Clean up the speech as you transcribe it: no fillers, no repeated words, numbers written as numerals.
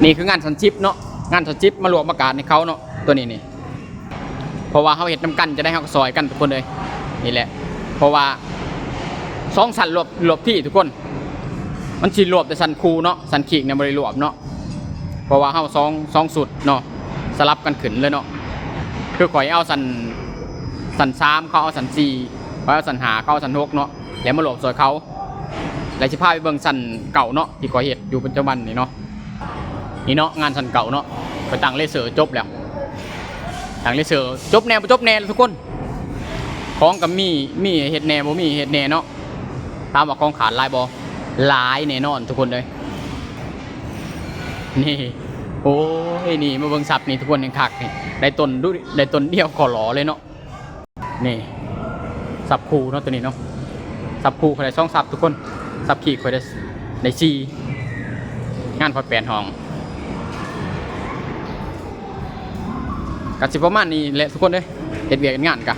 นี่คืองานสันชิปเนาะงานสันชิปมารวมประกาศในเขาเนาะตัวนี้นี่เพราะว่าเขาเห็ดน้ำกันจะได้เขาซอยกันทุกคนเลยนี่แหละเพราะว่า2 สันรวบที่ทุกคนมันชีรวบแต่สันคูเนาะสันขีกเนี่ยบริรวบเนาะเพราะว่าเขาสองสุดเนาะสลับกันขึ้นเลยเนาะคือข่อยเอาสัน3เขาเอาสัน4เขาเอาสัน5เขาเอาสัน6เนาะแล้วมารวบซอยเขาแล้วสิพาไปเบิ่งสันเก่าเนาะที่ข่อยเห็ดอยู่ปัจจุบันนี่เนาะนี่เนาะงานสันเก่าเนาะไปตั้งเลเซอร์จบแล้วตั้งเลเซอร์จบแนวจบแนวทุกคนของกับมีเห็ดแนวบ่มีเห็ดแนวเนาะตามว่าของขาดลายบ่หลายแน่นอนทุกคนเลยนี่โอ้ยนี่มาเบิ่งซับนี่ทุกคนยังคักนี่ได้ต้นเดียวขอหลอเลยเนาะนี่ซับคูเนาะตัวนี้เนาะซับคูเขาได้2 ซับทุกคนซับขีดเขาได้4งานพอ8 ห้องกับสิประมาณนี้แหละทุกคนเลยเฮ็ดเวียกกันงานกะ